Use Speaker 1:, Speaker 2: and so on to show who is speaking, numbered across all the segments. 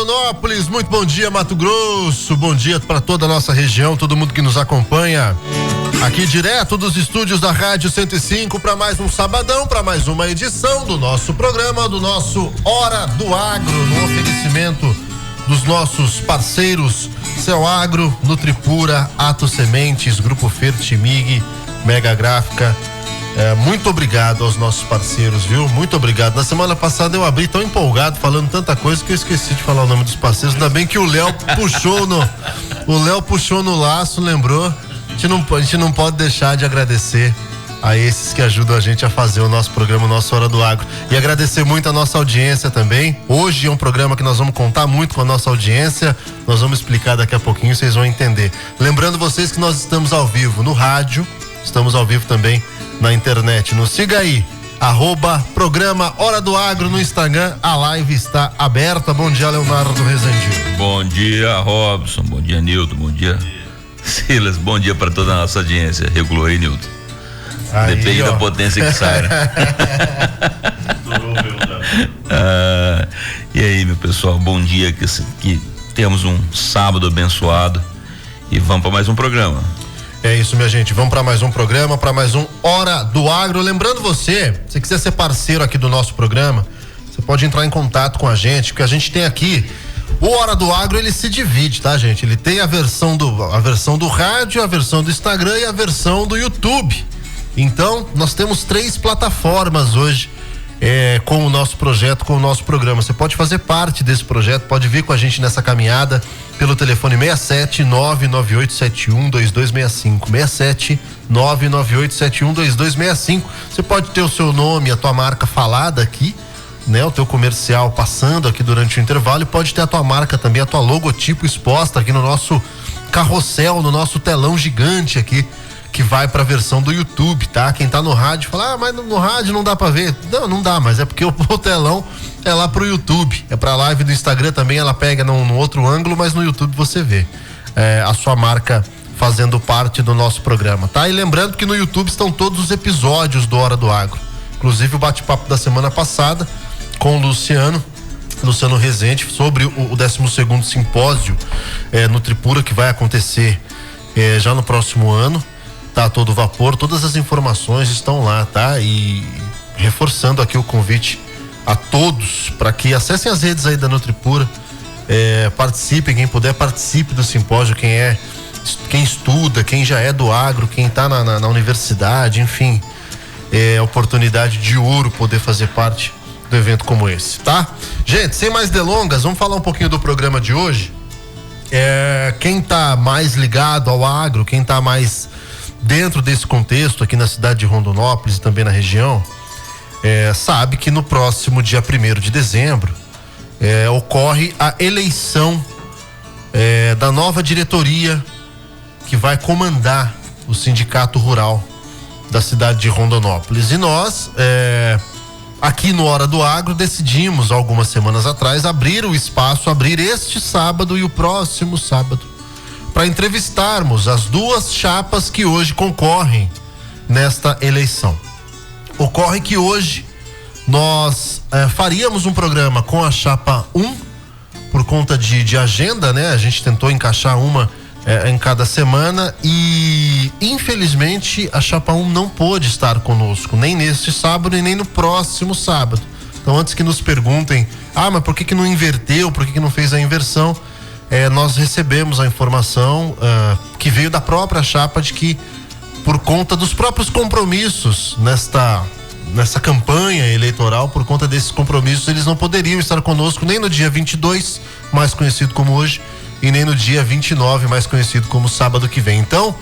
Speaker 1: Rondonópolis, muito bom dia, Mato Grosso, bom dia para toda a nossa região, todo mundo que nos acompanha aqui direto dos estúdios da Rádio 105 para mais um sabadão, para mais uma edição do nosso programa, do nosso Hora do Agro, no oferecimento dos nossos parceiros Céu Agro, Nutripura, Ato Sementes, Grupo Fertimig, Mega Gráfica. Muito obrigado aos nossos parceiros, viu? Muito obrigado. Na semana passada eu abri tão empolgado, falando tanta coisa, que eu esqueci de falar o nome dos parceiros. Ainda bem que o Léo puxou no laço, lembrou? A gente não pode deixar de agradecer a esses que ajudam a gente a fazer o nosso programa, o nosso Hora do Agro. E agradecer muito a nossa audiência também. Hoje é um programa que nós vamos contar muito com a nossa audiência. Nós vamos explicar daqui a pouquinho, vocês vão entender. Lembrando vocês que nós estamos ao vivo no rádio, estamos ao vivo também na internet. Nos siga aí, @programa Hora do Agro no Instagram. A live está aberta. Bom dia, Leonardo Rezende.
Speaker 2: Bom dia, Robson. Bom dia, Nilton. Bom dia, Silas. Bom dia para toda a nossa audiência. Regulou aí, Nilton. Depende da potência que sai, né? E aí, meu pessoal, bom dia, que temos um sábado abençoado e vamos para mais um programa.
Speaker 1: É isso, minha gente, vamos para mais um programa, para mais um Hora do Agro. Lembrando você, se quiser ser parceiro aqui do nosso programa, você pode entrar em contato com a gente, porque a gente tem aqui o Hora do Agro, ele se divide, tá, gente? Ele tem a versão do rádio, a versão do Instagram e a versão do YouTube. Então, nós temos 3 plataformas hoje com o nosso projeto, com o nosso programa. Você pode fazer parte desse projeto, pode vir com a gente nessa caminhada pelo telefone 67998712265, 67998712265. Você pode ter o seu nome, a tua marca falada aqui, né? O teu comercial passando aqui durante o intervalo, e pode ter a tua marca também, a tua logotipo exposta aqui no nosso carrossel, no nosso telão gigante aqui, que vai pra versão do YouTube, tá? Quem tá no rádio fala, mas no rádio não dá pra ver. Não dá, mas é porque o telão é lá pro YouTube. É pra live do Instagram também, ela pega no outro ângulo, mas no YouTube você vê a sua marca fazendo parte do nosso programa, tá? E lembrando que no YouTube estão todos os episódios do Hora do Agro. Inclusive o bate-papo da semana passada com o Luciano Rezende sobre o 12º simpósio Nutripura, que vai acontecer já no próximo ano. Tá a todo vapor, todas as informações estão lá, tá? E reforçando aqui o convite a todos para que acessem as redes aí da Nutripura, participem, quem puder participe do simpósio, quem estuda, quem já é do agro, quem tá na universidade, enfim, é oportunidade de ouro poder fazer parte do evento como esse, tá? Gente, sem mais delongas, vamos falar um pouquinho do programa de hoje. Quem tá mais ligado ao agro, quem tá mais dentro desse contexto aqui na cidade de Rondonópolis e também na região, sabe que no próximo dia 1º de dezembro ocorre a eleição da nova diretoria que vai comandar o Sindicato Rural da cidade de Rondonópolis. E nós, aqui no Hora do Agro, decidimos algumas semanas atrás abrir este sábado e o próximo sábado para entrevistarmos as 2 chapas que hoje concorrem nesta eleição. Ocorre que hoje nós faríamos um programa com a chapa 1 por conta de agenda, né? A gente tentou encaixar uma em cada semana e infelizmente a chapa 1 não pôde estar conosco, nem neste sábado e nem no próximo sábado. Então, antes que nos perguntem, mas por que não inverteu, por que não fez a inversão? Nós recebemos a informação que veio da própria chapa de que, por conta dos próprios compromissos nessa campanha eleitoral, por conta desses compromissos, eles não poderiam estar conosco nem no dia 22, mais conhecido como hoje, e nem no dia 29, mais conhecido como sábado que vem. Então,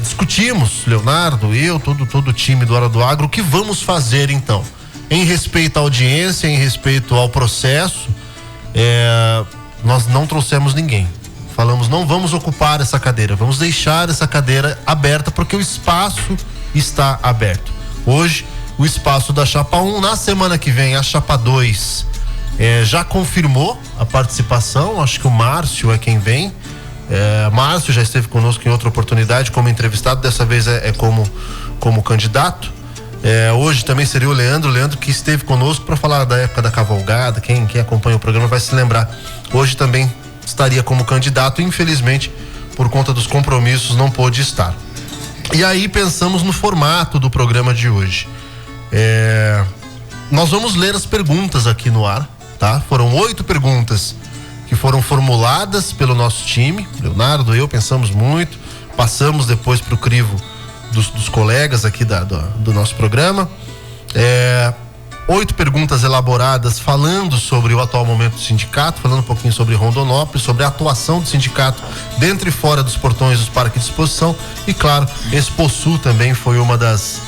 Speaker 1: discutimos, Leonardo, eu, todo o time do Hora do Agro, o que vamos fazer então? Em respeito à audiência, em respeito ao processo, nós não trouxemos ninguém. Falamos, não vamos ocupar essa cadeira, vamos deixar essa cadeira aberta porque o espaço está aberto. Hoje, o espaço da chapa 1, na semana que vem, a chapa 2 já confirmou a participação, acho que o Márcio é quem vem. Márcio já esteve conosco em outra oportunidade como entrevistado, dessa vez como candidato. Hoje também seria o Leandro que esteve conosco para falar da época da cavalgada. Quem acompanha o programa vai se lembrar. Hoje também estaria como candidato, infelizmente, por conta dos compromissos, não pôde estar. E aí pensamos no formato do programa de hoje. Nós vamos ler as perguntas aqui no ar, tá? Foram 8 perguntas que foram formuladas pelo nosso time. Leonardo, eu pensamos muito, passamos depois para o crivo dos colegas aqui do nosso programa. 8 perguntas elaboradas falando sobre o atual momento do sindicato, falando um pouquinho sobre Rondonópolis, sobre a atuação do sindicato dentro e fora dos portões dos parques de exposição e, claro, Exposul também foi uma das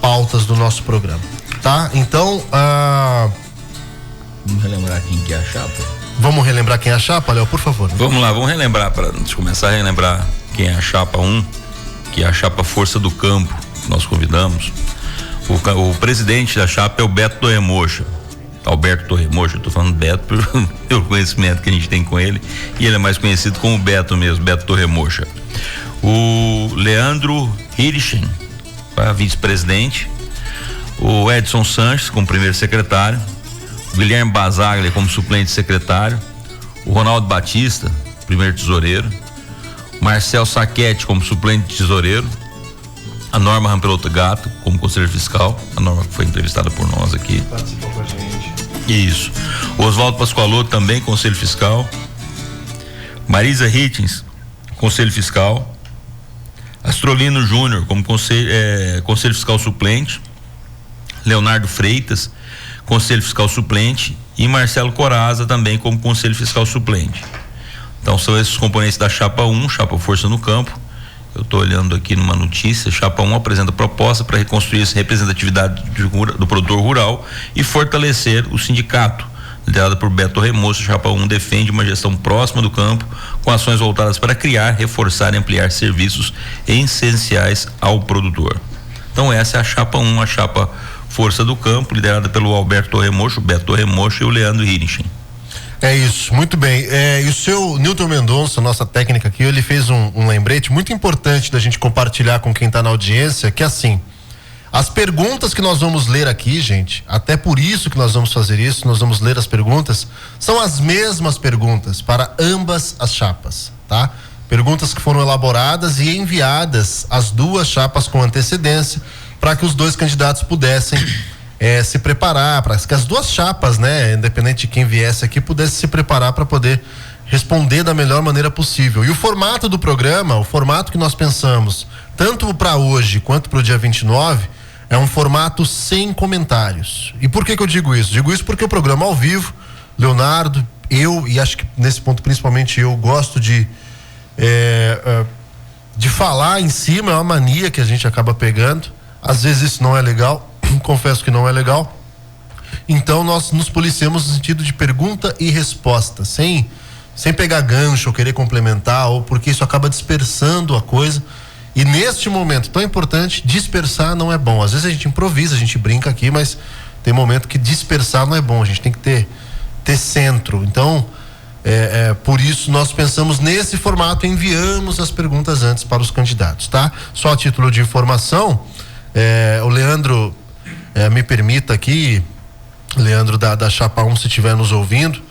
Speaker 1: pautas do nosso programa, tá? Então,
Speaker 2: vamos relembrar quem que é a chapa?
Speaker 1: Vamos relembrar quem é a chapa, Léo, por favor.
Speaker 2: Vamos lá, vamos relembrar, para começar a relembrar quem é a chapa 1, que é a chapa Força do Campo, que nós convidamos. O presidente da chapa é o Beto Torremocha, Alberto Torremocha. Eu tô falando Beto pelo conhecimento que a gente tem com ele, e ele é mais conhecido como Beto mesmo, Beto Torremocha. O Leandro Hirschen, vice-presidente, o Edson Sanches como primeiro secretário, o Guilherme Basaglia como suplente secretário, o Ronaldo Batista, primeiro tesoureiro, o Marcel Saquete como suplente tesoureiro, a Norma Rampeloto Gato como conselheiro fiscal, a Norma que foi entrevistada por nós aqui.
Speaker 1: Participou com a gente.
Speaker 2: Isso. O Oswaldo Pascoaloto também conselho fiscal, Marisa Hitchens, conselho fiscal, Astrolino Júnior como conselho fiscal suplente, Leonardo Freitas, conselho fiscal suplente, e Marcelo Coraza também como conselho fiscal suplente. Então são esses componentes da chapa 1, chapa Força no Campo. Eu estou olhando aqui numa notícia, chapa 1 apresenta proposta para reconstruir essa representatividade do produtor rural e fortalecer o sindicato. Liderada por Beto Torremocha, chapa 1 defende uma gestão próxima do campo, com ações voltadas para criar, reforçar e ampliar serviços essenciais ao produtor. Então essa é a chapa 1, a chapa Força do Campo, liderada pelo Alberto Torremocha, o Beto Torremocha e o Leandro Hirschen.
Speaker 1: É isso, muito bem. E o seu Newton Mendonça, nossa técnica aqui, ele fez um lembrete muito importante da gente compartilhar com quem está na audiência, que assim, as perguntas que nós vamos ler aqui, gente, até por isso que nós vamos fazer isso, nós vamos ler as perguntas, são as mesmas perguntas para ambas as chapas, tá? Perguntas que foram elaboradas e enviadas às duas chapas com antecedência, para que os dois candidatos pudessem se preparar, para que as duas chapas, né, independente de quem viesse aqui, pudesse se preparar para poder responder da melhor maneira possível. E o formato do programa, o formato que nós pensamos, tanto para hoje quanto para o dia 29, é um formato sem comentários. E por que eu digo isso? Digo isso porque o programa ao vivo, Leonardo, eu, e acho que nesse ponto principalmente eu, gosto de falar em cima, é uma mania que a gente acaba pegando. Às vezes isso não é legal, confesso que não é legal. Então nós nos policiamos no sentido de pergunta e resposta, sem pegar gancho ou querer complementar, ou porque isso acaba dispersando a coisa. E neste momento tão importante, dispersar não é bom. Às vezes a gente improvisa, a gente brinca aqui, mas tem momento que dispersar não é bom. A gente tem que ter centro. Então, por isso nós pensamos nesse formato, enviamos as perguntas antes para os candidatos, tá? Só a título de informação, o Leandro, me permita aqui, Leandro da Chapa 1, se estiver nos ouvindo,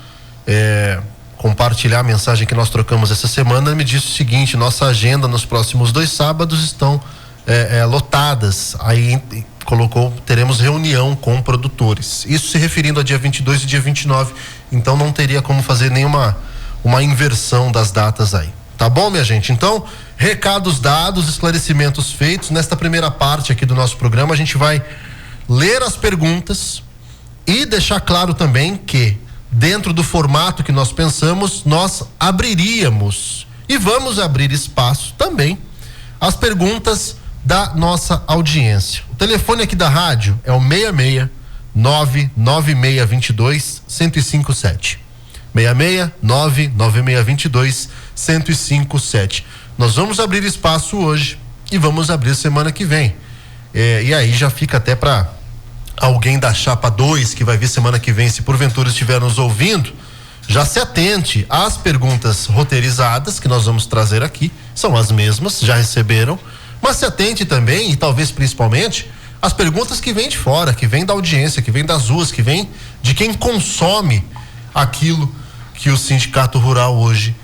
Speaker 1: compartilhar a mensagem que nós trocamos essa semana. Ele me disse o seguinte: nossa agenda nos próximos 2 sábados estão lotadas. Aí colocou, teremos reunião com produtores, isso se referindo a dia 22 e dia 29, então não teria como fazer nenhuma inversão das datas aí, tá bom, minha gente? Então, recados dados, esclarecimentos feitos. Nesta primeira parte aqui do nosso programa, a gente vai ler as perguntas e deixar claro também que, dentro do formato que nós pensamos, nós abriríamos e vamos abrir espaço também às perguntas da nossa audiência. O telefone aqui da rádio é o 66 99622 1057. 66 99622 1057. Nós vamos abrir espaço hoje e vamos abrir semana que vem. E aí já fica até para alguém da Chapa 2 que vai vir semana que vem, se porventura estiver nos ouvindo, já se atente às perguntas roteirizadas que nós vamos trazer aqui, são as mesmas, já receberam, mas se atente também, e talvez principalmente, as perguntas que vêm de fora, que vêm da audiência, que vêm das ruas, que vêm de quem consome aquilo que o Sindicato Rural hoje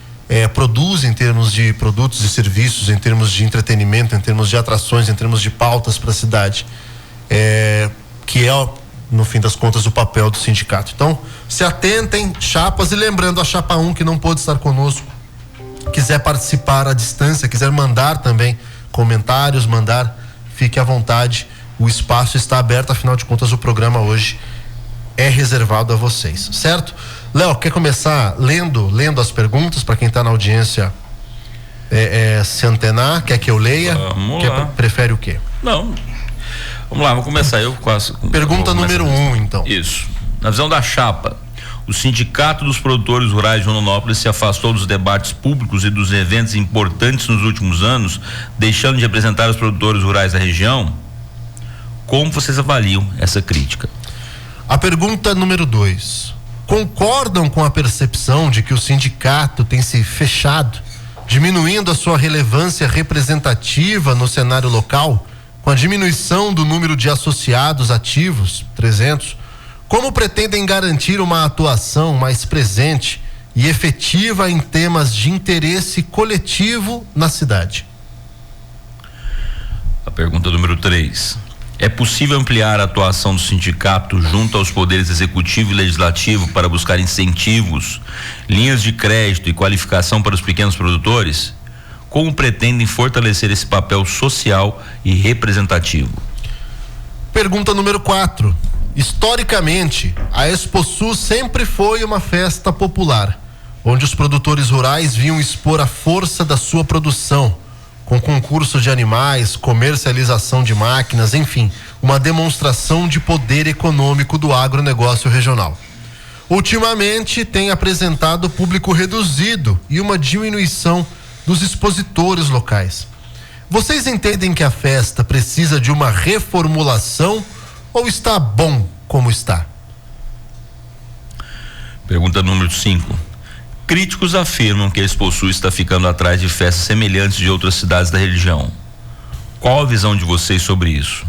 Speaker 1: produz em termos de produtos e serviços, em termos de entretenimento, em termos de atrações, em termos de pautas para a cidade, que é, no fim das contas, o papel do sindicato. Então, se atentem, chapas, e lembrando a chapa 1 que não pôde estar conosco, quiser participar à distância, quiser mandar também comentários, fique à vontade, o espaço está aberto, afinal de contas o programa hoje é reservado a vocês, certo? Léo, quer começar lendo as perguntas para quem está na audiência se antenar? Quer que eu leia?
Speaker 2: Vamos lá.
Speaker 1: Prefere o quê?
Speaker 2: Não, vamos lá, vou começar eu quase.
Speaker 1: Pergunta número 1, então.
Speaker 2: Isso, na visão da chapa, o Sindicato dos Produtores Rurais de Rondonópolis se afastou dos debates públicos e dos eventos importantes nos últimos anos, deixando de representar os produtores rurais da região. Como vocês avaliam essa crítica?
Speaker 1: A pergunta número 2. Concordam com a percepção de que o sindicato tem se fechado, diminuindo a sua relevância representativa no cenário local, com a diminuição do número de associados ativos, 300? Como pretendem garantir uma atuação mais presente e efetiva em temas de interesse coletivo na cidade?
Speaker 2: A pergunta número 3. É possível ampliar a atuação do sindicato junto aos poderes executivo e legislativo para buscar incentivos, linhas de crédito e qualificação para os pequenos produtores? Como pretendem fortalecer esse papel social e representativo?
Speaker 1: Pergunta número 4. Historicamente, a Exposul sempre foi uma festa popular, onde os produtores rurais vinham expor a força da sua produção, com concurso de animais, comercialização de máquinas, enfim, uma demonstração de poder econômico do agronegócio regional. Ultimamente, tem apresentado público reduzido e uma diminuição dos expositores locais. Vocês entendem que a festa precisa de uma reformulação ou está bom como está?
Speaker 2: Pergunta número 5. Críticos afirmam que a Exposul está ficando atrás de festas semelhantes de outras cidades da região. Qual a visão de vocês sobre isso?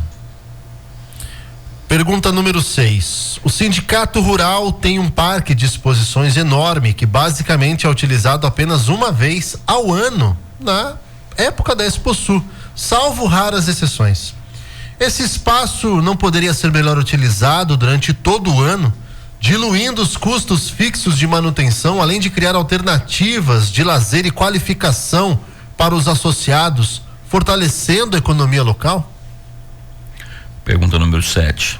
Speaker 1: Pergunta número 6. O Sindicato Rural tem um parque de exposições enorme que basicamente é utilizado apenas uma vez ao ano na época da Exposul, salvo raras exceções. Esse espaço não poderia ser melhor utilizado durante todo o ano, diluindo os custos fixos de manutenção, além de criar alternativas de lazer e qualificação para os associados, fortalecendo a economia local?
Speaker 2: Pergunta número 7.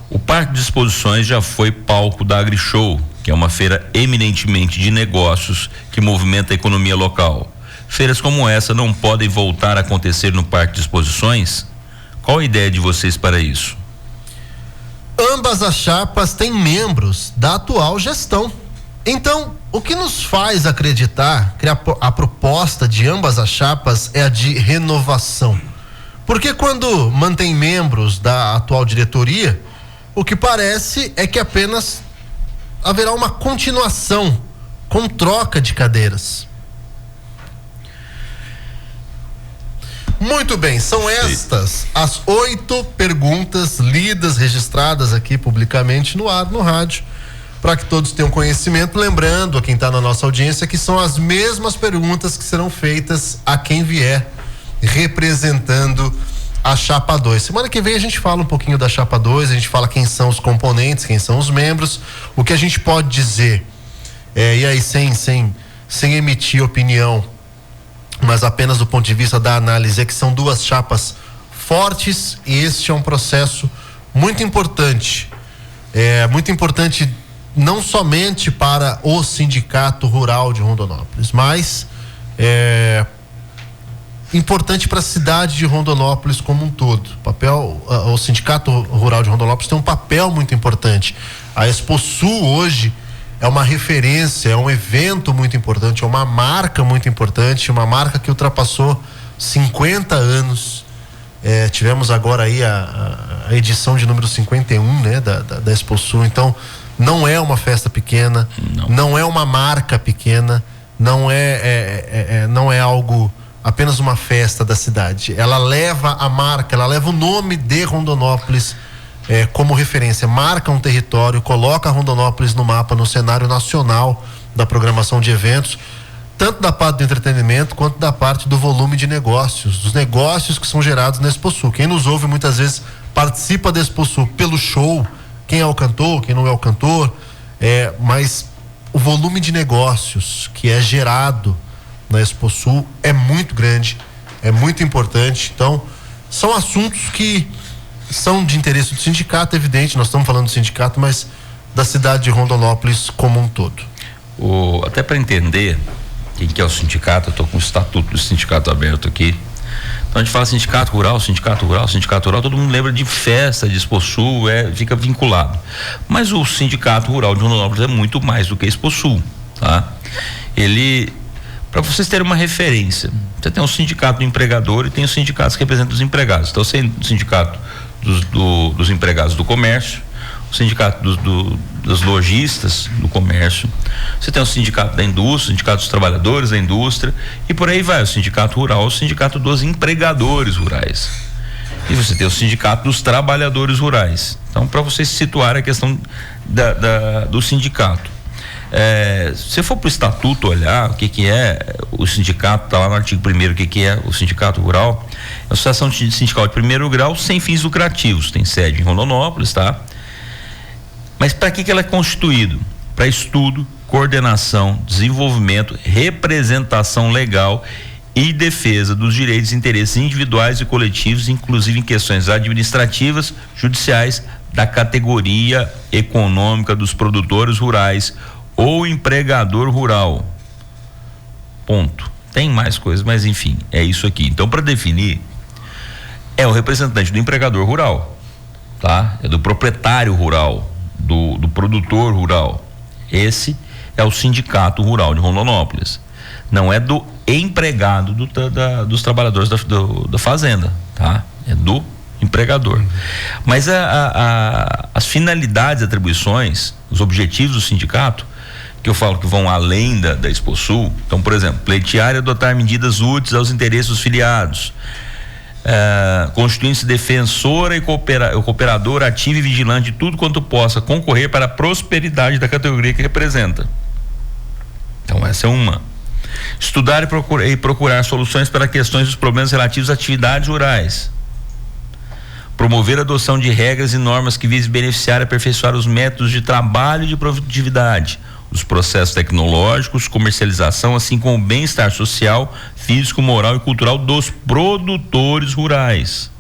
Speaker 2: O Parque de Exposições já foi palco da AgriShow, que é uma feira eminentemente de negócios que movimenta a economia local. Feiras como essa não podem voltar a acontecer no Parque de Exposições? Qual a ideia de vocês para isso?
Speaker 1: Ambas as chapas têm membros da atual gestão. Então, o que nos faz acreditar que a proposta de ambas as chapas é a de renovação? Porque quando mantém membros da atual diretoria, o que parece é que apenas haverá uma continuação com troca de cadeiras. Muito bem, são estas as 8 perguntas lidas, registradas aqui publicamente no ar, no rádio, para que todos tenham conhecimento. Lembrando a quem está na nossa audiência que são as mesmas perguntas que serão feitas a quem vier representando a chapa 2. Semana que vem a gente fala um pouquinho da chapa 2, a gente fala quem são os componentes, quem são os membros, o que a gente pode dizer, e aí sem emitir opinião, mas apenas do ponto de vista da análise, é que são duas chapas fortes e este é um processo muito importante. Muito importante não somente para o Sindicato Rural de Rondonópolis, mas importante para a cidade de Rondonópolis como um todo. O Sindicato Rural de Rondonópolis tem um papel muito importante. A Exposul hoje é uma referência, é um evento muito importante, é uma marca muito importante, uma marca que ultrapassou 50 anos. Tivemos agora aí a edição de número 51, né, da Exposul. Então, não é uma festa pequena, não é uma marca pequena, não é algo apenas uma festa da cidade. Ela leva a marca, ela leva o nome de Rondonópolis como referência, marca um território, coloca Rondonópolis no mapa, no cenário nacional da programação de eventos, tanto da parte do entretenimento quanto da parte do volume de negócios, dos negócios que são gerados na Exposul. Quem nos ouve muitas vezes participa da Exposul pelo show, quem é o cantor, quem não é o cantor, mas o volume de negócios que é gerado na Exposul é muito grande, é muito importante. Então, são assuntos que são de interesse do sindicato, evidente, nós estamos falando do sindicato, mas da cidade de Rondonópolis como um todo.
Speaker 2: Até para entender quem que é o sindicato, eu estou com o estatuto do sindicato aberto aqui. Então a gente fala sindicato rural, todo mundo lembra de festa, de Exposul, fica vinculado. Mas o sindicato rural de Rondonópolis é muito mais do que Exposul, tá? Para vocês terem uma referência, você tem um sindicato do empregador e tem os sindicatos que representam os empregados. Então você tem o sindicato dos empregados do comércio, o sindicato dos lojistas do comércio, você tem o sindicato da indústria, o sindicato dos trabalhadores da indústria, e por aí vai, o sindicato rural, o sindicato dos empregadores rurais, e você tem o sindicato dos trabalhadores rurais. Então, para vocês situarem a questão do sindicato, se for para o estatuto olhar o que é o sindicato, está lá no artigo 1º o que é o sindicato rural. É a associação sindical de primeiro grau sem fins lucrativos, tem sede em Rondonópolis, tá? Mas para que ela é constituído? Para estudo, coordenação, desenvolvimento, representação legal e defesa dos direitos e interesses individuais e coletivos, inclusive em questões administrativas, judiciais, da categoria econômica dos produtores rurais ou empregador rural. Ponto. Tem mais coisas, mas enfim, é isso aqui. Então, para definir, é o representante do empregador rural, tá? É do proprietário rural, do produtor rural. Esse é o sindicato rural de Rondonópolis. Não é do empregado dos trabalhadores da fazenda, tá? É do empregador. Mas as finalidades, atribuições, os objetivos do sindicato, que eu falo que vão além da Exposul. Então, por exemplo, pleitear e adotar medidas úteis aos interesses dos filiados, constituindo-se defensora e cooperadora ativa e vigilante de tudo quanto possa concorrer para a prosperidade da categoria que representa. Então, essa é uma. Estudar e procurar soluções para questões dos problemas relativos às atividades rurais. Promover a adoção de regras e normas que visem beneficiar e aperfeiçoar os métodos de trabalho e de produtividade, os processos tecnológicos, comercialização, assim como o bem-estar social, físico, moral e cultural dos produtores rurais.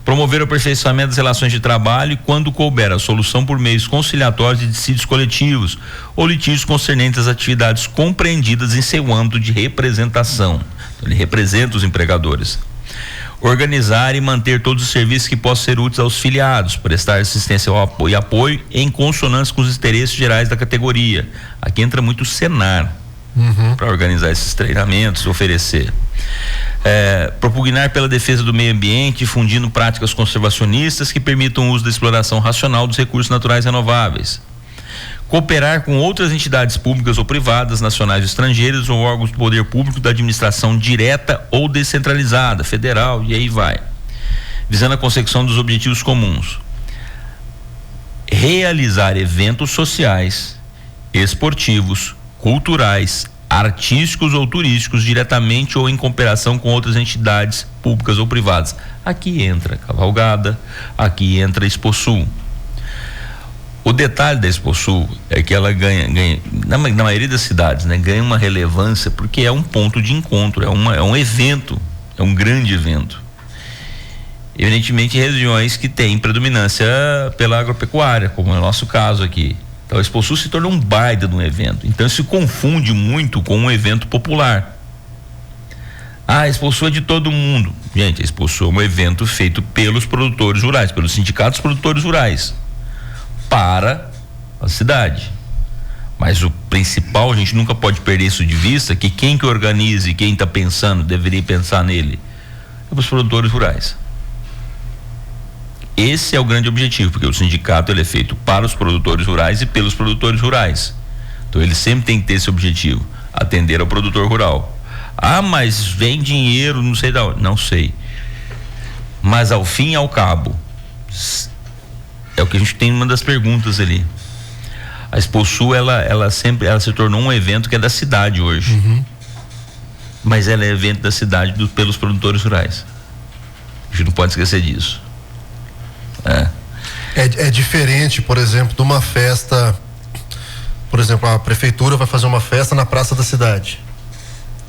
Speaker 2: Promover o aperfeiçoamento das relações de trabalho e, quando couber, a solução por meios conciliatórios de dissídios coletivos ou litígios concernentes às atividades compreendidas em seu âmbito de representação. Então, ele representa os empregadores. Organizar e manter todos os serviços que possam ser úteis aos filiados, prestar assistência e apoio em consonância com os interesses gerais da categoria. Aqui entra muito o Senar para organizar esses treinamentos, oferecer. Propugnar pela defesa do meio ambiente, difundindo práticas conservacionistas que permitam o uso da exploração racional dos recursos naturais renováveis. Cooperar com outras entidades públicas ou privadas, nacionais ou estrangeiras, ou órgãos do poder público da administração direta ou descentralizada, federal, e aí vai. Visando a consecução dos objetivos comuns. Realizar eventos sociais, esportivos, culturais, artísticos ou turísticos, diretamente ou em cooperação com outras entidades públicas ou privadas. Aqui entra Cavalgada, aqui entra Exposul. O detalhe da Exposul é que ela ganha na maioria das cidades, né, ganha uma relevância porque é um ponto de encontro, é um evento, é um grande evento. Evidentemente, regiões que têm predominância pela agropecuária, como é o nosso caso aqui. Então, a Exposul se torna um baita de um evento. Então, se confunde muito com um evento popular. A Exposul é de todo mundo. Gente, a Exposul é um evento feito pelos produtores rurais, pelos sindicatos produtores rurais, para a cidade. Mas o principal, a gente nunca pode perder isso de vista, que quem que organiza e quem está pensando, deveria pensar nele, é os produtores rurais. Esse é o grande objetivo, porque o sindicato ele é feito para os produtores rurais e pelos produtores rurais. Então ele sempre tem que ter esse objetivo, atender ao produtor rural. Ah, mas vem dinheiro, não sei da onde. Não sei. Mas ao fim e ao cabo, é o que a gente tem uma das perguntas ali. A Exposul, ela se tornou um evento que é da cidade hoje. Mas ela é evento da cidade pelos produtores rurais. A gente não pode esquecer disso.
Speaker 1: É diferente, por exemplo, de uma festa. Por exemplo, a prefeitura vai fazer uma festa na praça da cidade.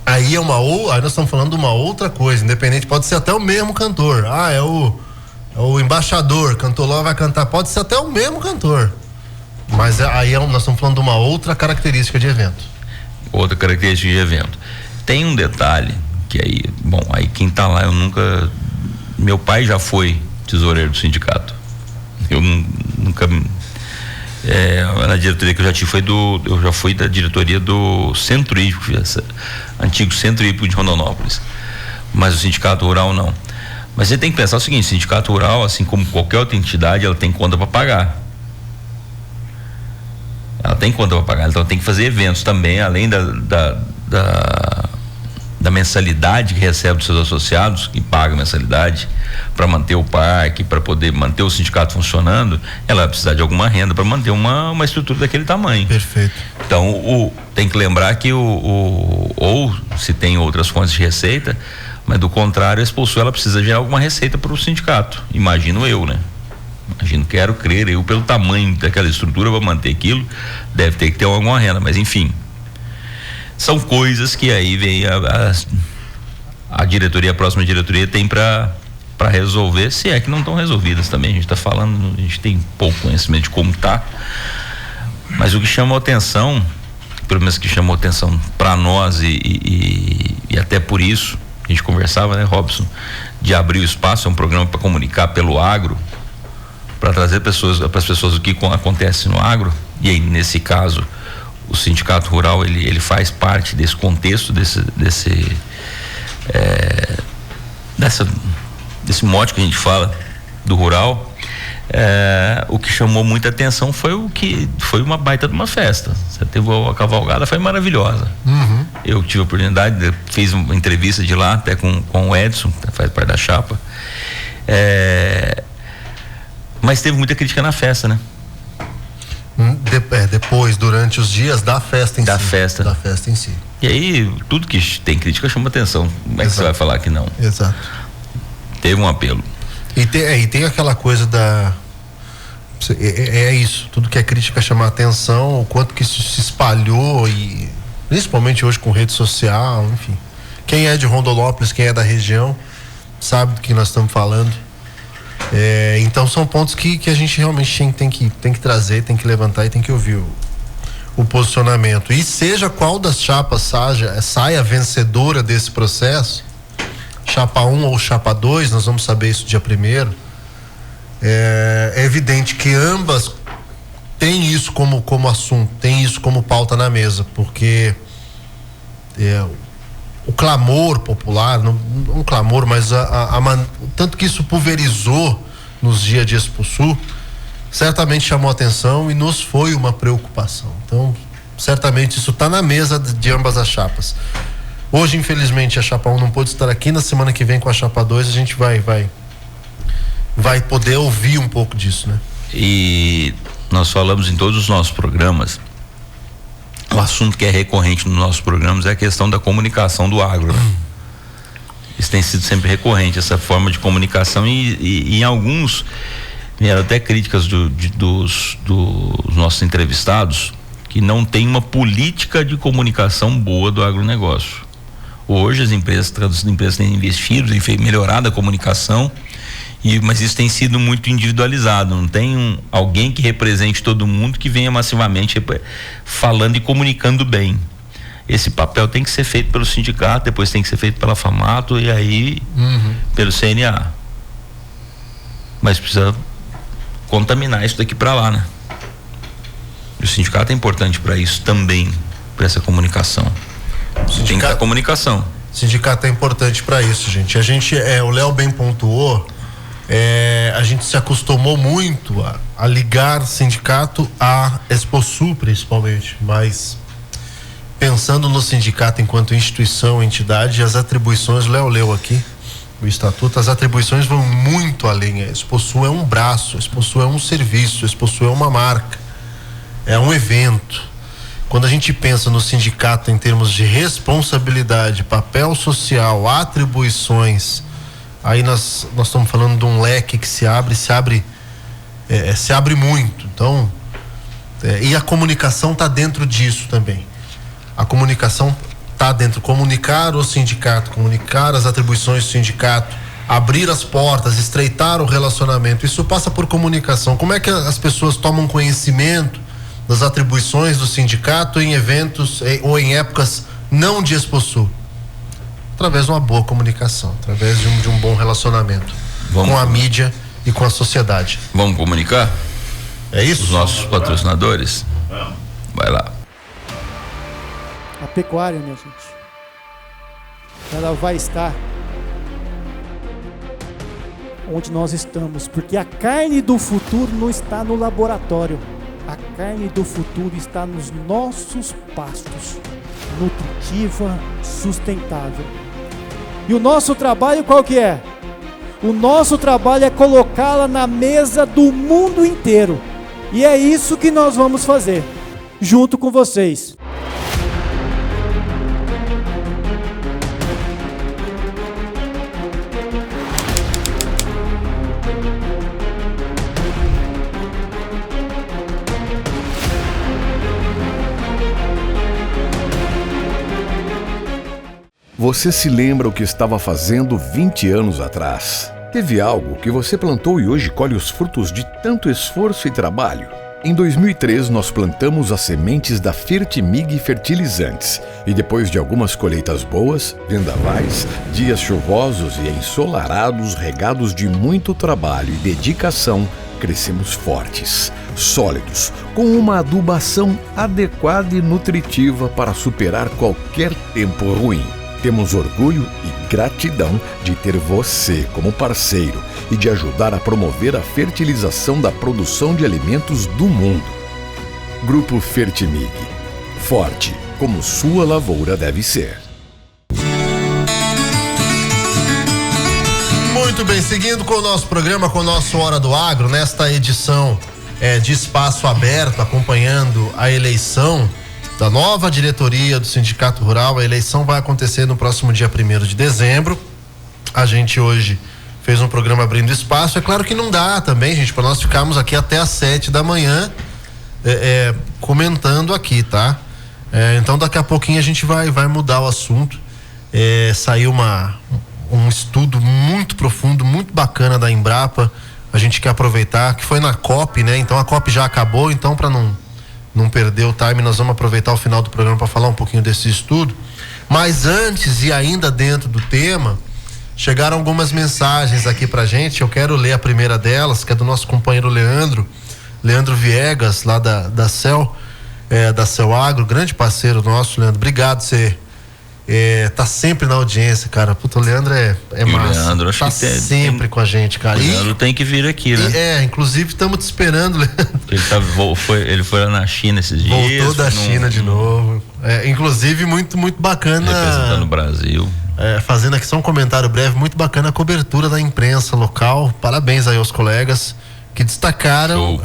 Speaker 1: Aí nós estamos falando de uma outra coisa, independente, pode ser até o mesmo cantor. É o embaixador, cantor lá, vai cantar, pode ser até o mesmo cantor. Mas aí nós estamos falando de uma outra característica de evento.
Speaker 2: Outra característica de evento. Tem um detalhe que aí quem tá lá, meu pai já foi tesoureiro do sindicato. Eu nunca na diretoria que eu já tive eu já fui da diretoria do Centro Hídrico, antigo Centro Hídrico de Rondonópolis, mas o sindicato rural não. Mas você tem que pensar o seguinte: o sindicato rural, assim como qualquer outra entidade, ela tem conta para pagar. Ela tem conta para pagar, então tem que fazer eventos também, além da mensalidade que recebe dos seus associados, que paga mensalidade para manter o parque, para poder manter o sindicato funcionando. Ela vai precisar de alguma renda para manter uma estrutura daquele tamanho.
Speaker 1: Perfeito.
Speaker 2: Então tem que lembrar que ou se tem outras fontes de receita, mas do contrário, a Exposul, ela precisa gerar alguma receita para o sindicato. Imagino eu, né? Quero crer, eu pelo tamanho daquela estrutura para manter aquilo, deve ter que ter alguma renda, mas enfim, são coisas que aí vem a diretoria, a próxima diretoria tem para resolver, se é que não estão resolvidas também. A gente está falando, a gente tem pouco conhecimento de como tá, mas o que chamou atenção, pelo menos que chamou atenção para nós e até por isso a gente conversava, né, Robson, de abrir o espaço, é um programa para comunicar pelo agro, para trazer para as pessoas o que acontece no agro. E aí, nesse caso, o sindicato rural ele faz parte desse contexto, desse mote que a gente fala do rural. O que chamou muita atenção foi uma baita de uma festa. Você teve a cavalgada, foi maravilhosa. Eu tive a oportunidade, fiz uma entrevista de lá até com o Edson, que faz parte da chapa. Mas teve muita crítica na festa, né?
Speaker 1: Depois, durante os dias da festa em si. Da festa em si.
Speaker 2: E aí, tudo que tem crítica chama atenção. Como é que você vai falar que não?
Speaker 1: Exato.
Speaker 2: Teve um apelo.
Speaker 1: E tem aquela coisa isso, tudo que é crítica chama atenção, o quanto que isso se espalhou, e principalmente hoje com rede social, enfim. Quem é de Rondonópolis, quem é da região, sabe do que nós estamos falando. Então são pontos que a gente realmente tem que trazer, tem que levantar e tem que ouvir o posicionamento. E seja qual das chapas saia vencedora desse processo, chapa 1 ou chapa 2, nós vamos saber isso dia 1º. É evidente que ambas têm isso como assunto, têm isso como pauta na mesa, porque o clamor popular, não um clamor, mas tanto que isso pulverizou nos dias de Exposul, certamente chamou atenção e nos foi uma preocupação. Então, certamente isso está na mesa de ambas as chapas. Hoje, infelizmente, a chapa 1 não pôde estar aqui. Na semana que vem, com a chapa 2, a gente vai poder ouvir um pouco disso, né?
Speaker 2: E nós falamos em todos os nossos programas. O assunto que é recorrente nos nossos programas é a questão da comunicação do agro, né? Isso tem sido sempre recorrente, essa forma de comunicação, e em alguns vieram até críticas dos nossos entrevistados, que não tem uma política de comunicação boa do agronegócio. Hoje as empresas têm investido em melhorado a comunicação, mas isso tem sido muito individualizado. Não tem alguém que represente todo mundo, que venha massivamente falando e comunicando bem. Esse papel tem que ser feito pelo sindicato, depois tem que ser feito pela FAMATO e aí pelo CNA. Mas precisa contaminar isso daqui para lá, né? O sindicato é importante para isso também, para essa comunicação. Tem que ter comunicação.
Speaker 1: O sindicato é importante para isso, gente. O Léo bem pontuou. A gente se acostumou muito a ligar sindicato a Exposul, principalmente, mas pensando no sindicato enquanto instituição, entidade, as atribuições, Léo leu aqui o estatuto, as atribuições vão muito além. A Exposul é um braço, a Exposul é um serviço, a Exposul é uma marca, é um evento. Quando a gente pensa no sindicato em termos de responsabilidade, papel social, atribuições, aí nós estamos falando de um leque que se abre muito. Então, e a comunicação está dentro disso também. A comunicação está dentro, comunicar o sindicato, comunicar as atribuições do sindicato, abrir as portas, estreitar o relacionamento. Isso passa por comunicação. Como é que as pessoas tomam conhecimento das atribuições do sindicato em eventos ou em épocas não de Exposul? Através de uma boa comunicação, através de um bom relacionamento com a mídia e com a sociedade.
Speaker 2: Vamos comunicar?
Speaker 1: É isso?
Speaker 2: Os nossos patrocinadores? Vai lá.
Speaker 3: A pecuária, minha gente, ela vai estar onde nós estamos, porque a carne do futuro não está no laboratório. A carne do futuro está nos nossos pastos, nutritiva, sustentável. E o nosso trabalho qual que é? O nosso trabalho é colocá-la na mesa do mundo inteiro. E é isso que nós vamos fazer, junto com vocês.
Speaker 4: Você se lembra o que estava fazendo 20 anos atrás? Teve algo que você plantou e hoje colhe os frutos de tanto esforço e trabalho? Em 2003, nós plantamos as sementes da Fertimig Fertilizantes e depois de algumas colheitas boas, vendavais, dias chuvosos e ensolarados regados de muito trabalho e dedicação, crescemos fortes, sólidos, com uma adubação adequada e nutritiva para superar qualquer tempo ruim. Temos orgulho e gratidão de ter você como parceiro e de ajudar a promover a fertilização da produção de alimentos do mundo. Grupo Fertimig. Forte, como sua lavoura deve ser.
Speaker 1: Muito bem, seguindo com o nosso programa, com o nosso Hora do Agro, nesta edição de Espaço Aberto, acompanhando a eleição da nova diretoria do Sindicato Rural. A eleição vai acontecer no próximo dia 1º de dezembro. A gente hoje fez um programa abrindo espaço. É claro que não dá também, gente, para nós ficarmos aqui até às 7 da manhã comentando aqui, tá? Então daqui a pouquinho a gente vai mudar o assunto. Saiu um estudo muito profundo, muito bacana da Embrapa. A gente quer aproveitar, que foi na COP, né? Então a COP já acabou, então para não perder o time, nós vamos aproveitar o final do programa para falar um pouquinho desse estudo. Mas antes e ainda dentro do tema, chegaram algumas mensagens aqui pra gente. Eu quero ler a primeira delas, que é do nosso companheiro Leandro Viegas, lá da Cel Agro, grande parceiro nosso. Leandro, obrigado, você tá sempre na audiência, cara. Puta, o Leandro é massa.
Speaker 2: Leandro, acho
Speaker 1: tá
Speaker 2: que
Speaker 1: sempre com a gente, cara.
Speaker 2: O Leandro tem que vir aqui, né?
Speaker 1: Inclusive estamos te esperando, Leandro.
Speaker 2: Ele foi lá na China esses dias.
Speaker 1: Voltou da China de novo. Inclusive muito, muito bacana.
Speaker 2: Representando o Brasil.
Speaker 1: Fazendo aqui só um comentário breve, muito bacana a cobertura da imprensa local. Parabéns aí aos colegas que destacaram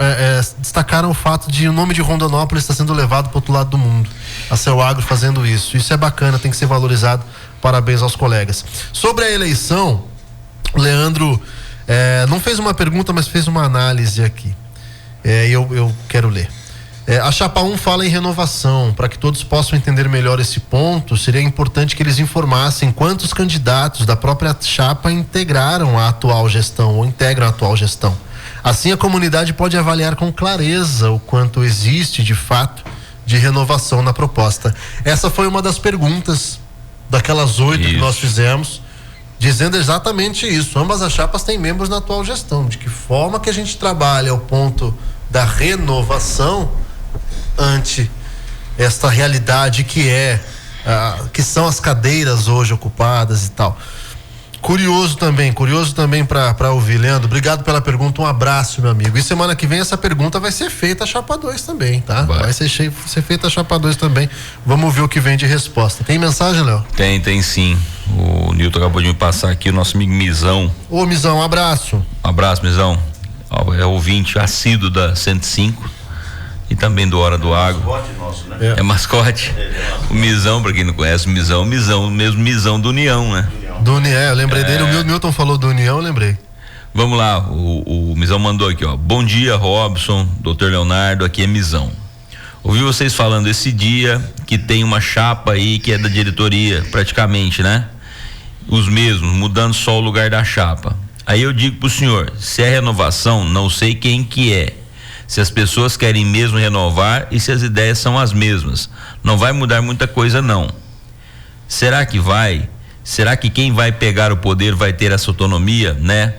Speaker 1: o fato de o nome de Rondonópolis estar sendo levado para o outro lado do mundo. A Cel Agro fazendo isso. Isso é bacana, tem que ser valorizado. Parabéns aos colegas. Sobre a eleição, o Leandro não fez uma pergunta, mas fez uma análise aqui. Eu quero ler. A Chapa 1 fala em renovação. Para que todos possam entender melhor esse ponto, seria importante que eles informassem quantos candidatos da própria chapa integraram a atual gestão ou integram a atual gestão. Assim, a comunidade pode avaliar com clareza o quanto existe, de fato, de renovação na proposta. Essa foi uma das perguntas daquelas 8 que nós fizemos, dizendo exatamente isso. Ambas as chapas têm membros na atual gestão. De que forma que a gente trabalha o ponto da renovação ante esta realidade que são as cadeiras hoje ocupadas e tal. Curioso também para ouvir. Leandro, obrigado pela pergunta, um abraço, meu amigo. E semana que vem essa pergunta vai ser feita a Chapa 2 também, tá? Vai ser feita a Chapa 2 também. Vamos ver o que vem de resposta. Tem mensagem, Léo?
Speaker 2: Tem sim. O Nilton acabou de me passar aqui, o nosso amigo Mizão.
Speaker 1: Ô, Mizão, um abraço.
Speaker 2: Um abraço, Mizão. É ouvinte assíduo da 105 e também do Hora do Agro.
Speaker 5: Nosso, né?
Speaker 2: É mascote. O Mizão, pra quem não conhece, o Mizão, mesmo Mizão do União, né?
Speaker 1: Do União, eu lembrei dele, o Milton falou do União, eu lembrei.
Speaker 2: Vamos lá, o Mizão mandou aqui, ó. Bom dia, Robson, Dr. Leonardo, aqui é Mizão. Ouvi vocês falando esse dia que tem uma chapa aí que é da diretoria, praticamente, né? Os mesmos, mudando só o lugar da chapa. Aí eu digo pro senhor, se é renovação, não sei quem que é. Se as pessoas querem mesmo renovar e se as ideias são as mesmas. Não vai mudar muita coisa, não. Será que vai? Será que quem vai pegar o poder vai ter essa autonomia, né?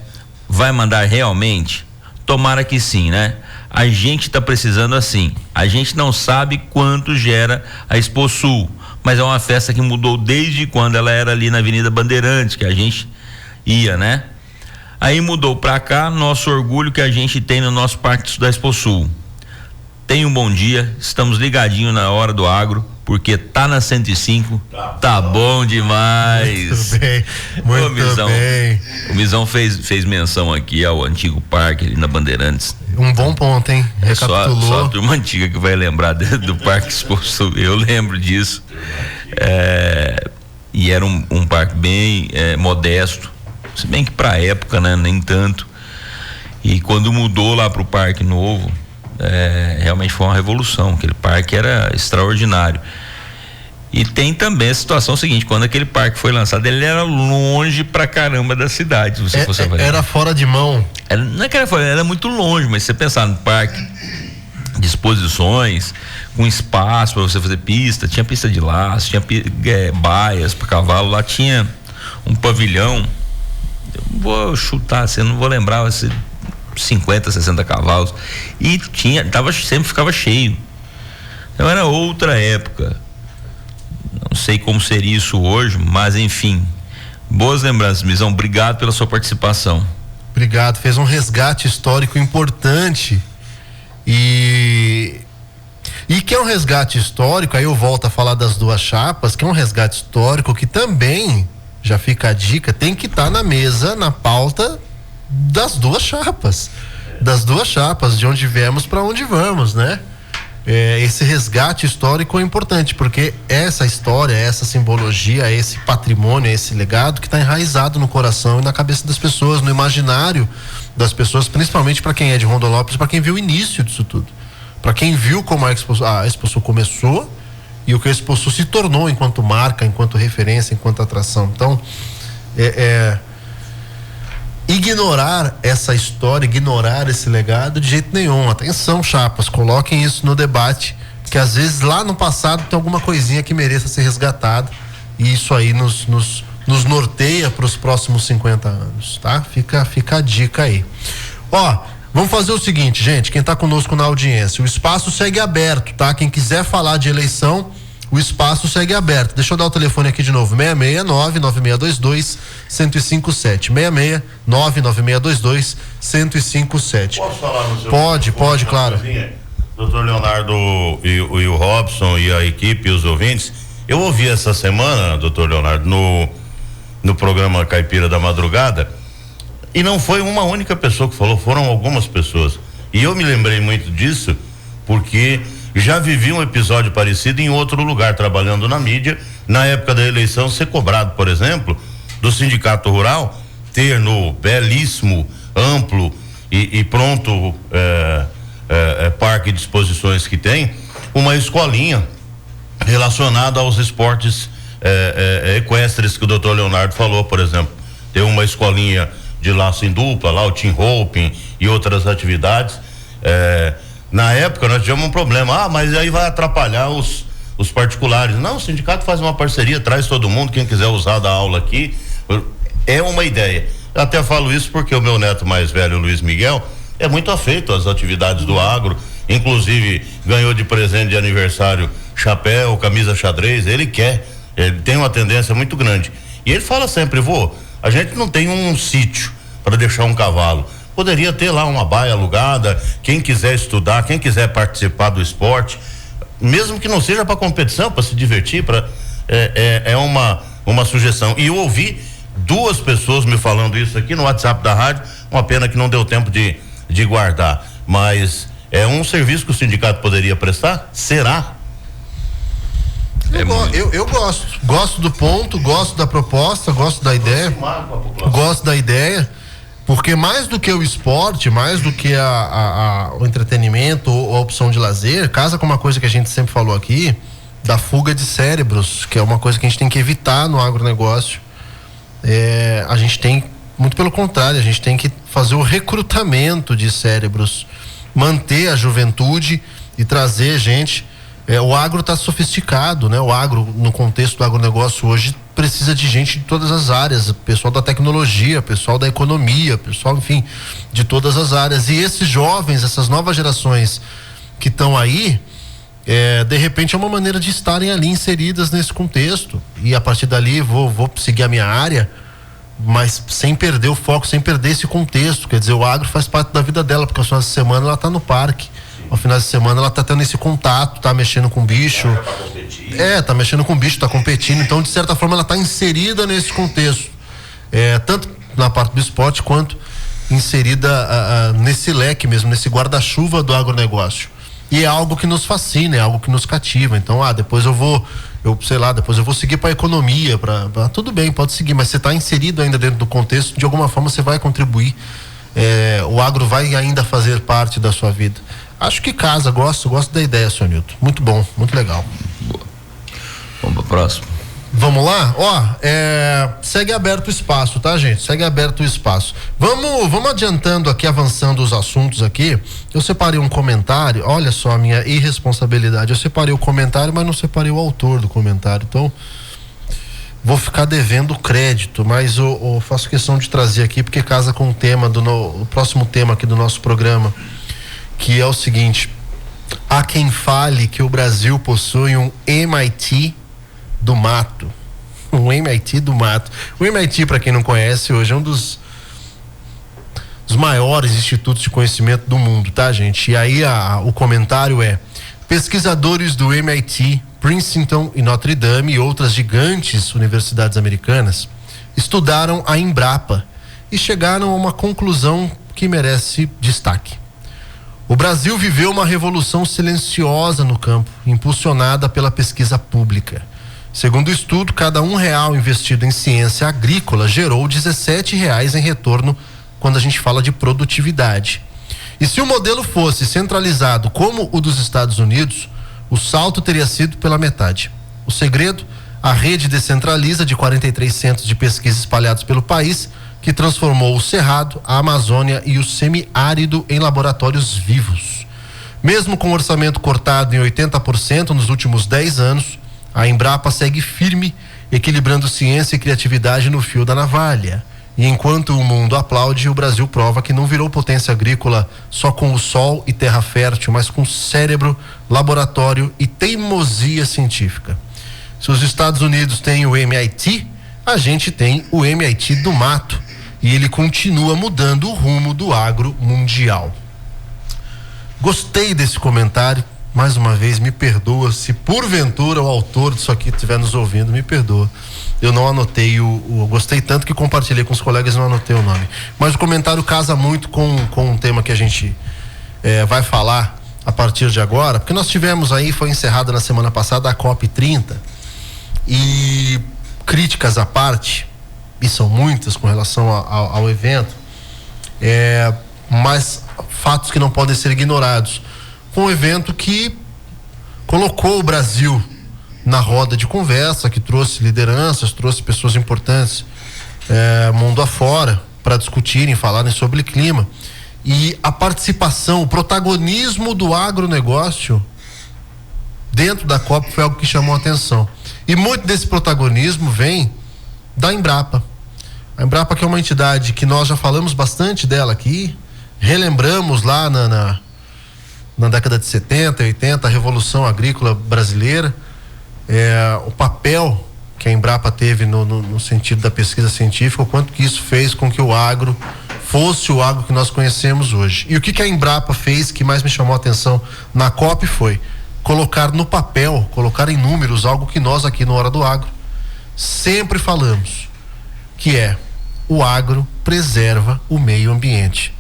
Speaker 2: Vai mandar realmente? Tomara que sim, né? A gente tá precisando assim. A gente não sabe quanto gera a Exposul, mas é uma festa que mudou desde quando ela era ali na Avenida Bandeirantes, que a gente ia, né? Aí mudou pra cá, nosso orgulho que a gente tem no nosso Parque da Exposul. Tenha um bom dia, estamos ligadinhos na Hora do Agro, porque tá na 105, tá bom demais.
Speaker 1: Muito bem.
Speaker 2: O Mizão fez menção aqui ao antigo parque ali na Bandeirantes.
Speaker 1: Um bom ponto, hein? Recapitulou.
Speaker 2: Só a turma antiga que vai lembrar do Parque Exposul, eu lembro disso. E era um parque bem modesto, se bem que pra época, né, nem tanto. E quando mudou lá pro Parque Novo, realmente foi uma revolução. Aquele parque era extraordinário. E tem também a situação seguinte: quando aquele parque foi lançado, ele era longe pra caramba da cidade.
Speaker 1: Era fora de mão.
Speaker 2: Não é que era fora, era muito longe, mas se você pensar no parque de exposições, com espaço para você fazer pista, tinha pista de laço, tinha baias para cavalo, lá tinha um pavilhão. Eu vou chutar, não vou lembrar, vai ser 50, 60 cavalos. E sempre ficava cheio. Então era outra época. Não sei como seria isso hoje, mas enfim. Boas lembranças, Mizão. Obrigado pela sua participação.
Speaker 1: Obrigado. Fez um resgate histórico importante. E que é um resgate histórico, aí eu volto a falar das duas chapas, que é um resgate histórico que também, já fica a dica, tem que estar na mesa, na pauta das duas chapas. De onde viemos para onde vamos, né? Esse resgate histórico é importante, porque essa história, essa simbologia, esse patrimônio, esse legado que está enraizado no coração e na cabeça das pessoas, no imaginário das pessoas, principalmente para quem é de Rondonópolis, para quem viu o início disso tudo, para quem viu como a Exposul começou e o que a Exposul se tornou enquanto marca, enquanto referência, enquanto atração. Então, ignorar essa história, ignorar esse legado de jeito nenhum. Atenção, chapas, coloquem isso no debate, que às vezes lá no passado tem alguma coisinha que mereça ser resgatada, e isso aí nos norteia para os próximos 50 anos, tá? Fica a dica aí. Vamos fazer o seguinte, gente, quem tá conosco na audiência, o espaço segue aberto, tá? Quem quiser falar de eleição, o espaço segue aberto. Deixa eu dar o telefone aqui de novo: 669-9622-1057. 669-9622-1057.
Speaker 5: Posso falar no seu?
Speaker 1: Pode, claro.
Speaker 5: Doutor Leonardo e o Robson e a equipe e os ouvintes, eu ouvi essa semana, doutor Leonardo, no programa Caipira da Madrugada, e não foi uma única pessoa que falou, foram algumas pessoas. E eu me lembrei muito disso, porque já vivi um episódio parecido em outro lugar, trabalhando na mídia, na época da eleição, ser cobrado, por exemplo, do Sindicato Rural, ter no belíssimo, amplo e pronto parque de exposições que tem, uma escolinha relacionada aos esportes equestres que o doutor Leonardo falou, por exemplo. Tem uma escolinha de laço em dupla, lá o team roping e outras atividades. Na época nós tivemos um problema, mas aí vai atrapalhar os particulares. Não, o sindicato faz uma parceria, traz todo mundo, quem quiser usar da aula aqui, é uma ideia. Eu até falo isso porque o meu neto mais velho, o Luiz Miguel, é muito afeito às atividades do agro, inclusive ganhou de presente de aniversário chapéu, camisa xadrez, ele tem uma tendência muito grande. E ele fala sempre, vô, A gente não tem um sítio para deixar um cavalo. Poderia ter lá uma baia alugada, quem quiser estudar, quem quiser participar do esporte, mesmo que não seja para competição, para se divertir, é uma sugestão. E eu ouvi 2 pessoas me falando isso aqui no WhatsApp da rádio, uma pena que não deu tempo de guardar, mas é um serviço que o sindicato poderia prestar? Será?
Speaker 1: Eu gosto do ponto, gosto da proposta, gosto da ideia, porque mais do que o esporte, mais do que o entretenimento ou a opção de lazer, casa com uma coisa que a gente sempre falou aqui, da fuga de cérebros, que é uma coisa que a gente tem que evitar no agronegócio. A gente tem, muito pelo contrário, a gente tem que fazer o recrutamento de cérebros, manter a juventude e trazer gente. O agro está sofisticado, né? O agro, no contexto do agronegócio hoje, precisa de gente de todas as áreas, pessoal da tecnologia, pessoal da economia, pessoal, enfim, de todas as áreas. E esses jovens, essas novas gerações que estão aí, de repente é uma maneira de estarem ali inseridas nesse contexto. E a partir dali vou seguir a minha área, mas sem perder o foco, sem perder esse contexto. Quer dizer, o agro faz parte da vida dela, porque aos finais de semana ela está no parque. Ao final de semana ela tá tendo esse contato, tá mexendo com bicho. Tá mexendo com bicho, tá competindo. Então, de certa forma, ela tá inserida nesse contexto. Tanto na parte do esporte quanto inserida nesse leque mesmo, nesse guarda-chuva do agronegócio. E é algo que nos fascina, é algo que nos cativa. Então, depois eu vou seguir para a economia, tudo bem, pode seguir, mas você tá inserido ainda dentro do contexto, de alguma forma você vai contribuir. O agro vai ainda fazer parte da sua vida. Acho que casa, gosto da ideia, senhor Nilton. Muito bom, muito legal.
Speaker 2: Boa. Vamos pro próximo.
Speaker 1: Vamos lá? Segue aberto o espaço, tá, gente? Segue aberto o espaço. Vamos adiantando aqui, avançando os assuntos aqui. Eu separei um comentário, olha só a minha irresponsabilidade. Eu separei o comentário, mas não separei o autor do comentário. Então, vou ficar devendo crédito, mas eu faço questão de trazer aqui, porque casa com o tema o próximo tema aqui do nosso programa, que é o seguinte: há quem fale que o Brasil possui um MIT do mato. Um MIT do mato. O MIT, para quem não conhece, hoje é um dos maiores institutos de conhecimento do mundo, tá, gente? E aí o comentário é: pesquisadores do MIT, Princeton e Notre Dame e outras gigantes universidades americanas estudaram a Embrapa e chegaram a uma conclusão que merece destaque. O Brasil viveu uma revolução silenciosa no campo, impulsionada pela pesquisa pública. Segundo o estudo, cada R$1 investido em ciência agrícola gerou R$17 em retorno quando a gente fala de produtividade. E se o modelo fosse centralizado como o dos Estados Unidos, o salto teria sido pela metade. O segredo? A rede descentraliza de 43 centros de pesquisa espalhados pelo país, que transformou o Cerrado, a Amazônia e o semiárido em laboratórios vivos. Mesmo com o orçamento cortado em 80% nos últimos 10 anos, a Embrapa segue firme, equilibrando ciência e criatividade no fio da navalha. E enquanto o mundo aplaude, o Brasil prova que não virou potência agrícola só com o sol e terra fértil, mas com cérebro, laboratório e teimosia científica. Se os Estados Unidos têm o MIT, a gente tem o MIT do mato. E ele continua mudando o rumo do agro mundial. Gostei desse comentário. Mais uma vez, me perdoa se porventura o autor disso aqui estiver nos ouvindo, me perdoa. Eu não anotei eu gostei tanto que compartilhei com os colegas e não anotei o nome. Mas o comentário casa muito com um tema que a gente vai falar a partir de agora, porque nós tivemos aí, foi encerrada na semana passada a COP30, e críticas à parte, e são muitas com relação ao evento, mas fatos que não podem ser ignorados. Foi um evento que colocou o Brasil na roda de conversa, que trouxe lideranças, trouxe pessoas importantes mundo afora para discutirem, falarem sobre clima. E a participação, o protagonismo do agronegócio dentro da COP foi algo que chamou a atenção. E muito desse protagonismo vem da Embrapa. A Embrapa, que é uma entidade que nós já falamos bastante dela aqui, relembramos lá na década de 70, 80, a Revolução Agrícola Brasileira, o papel que a Embrapa teve no sentido da pesquisa científica, o quanto que isso fez com que o agro fosse o agro que nós conhecemos hoje. E o que a Embrapa fez que mais me chamou a atenção na COP foi colocar no papel, colocar em números algo que nós aqui no Hora do Agro sempre falamos, que é: o agro preserva o meio ambiente.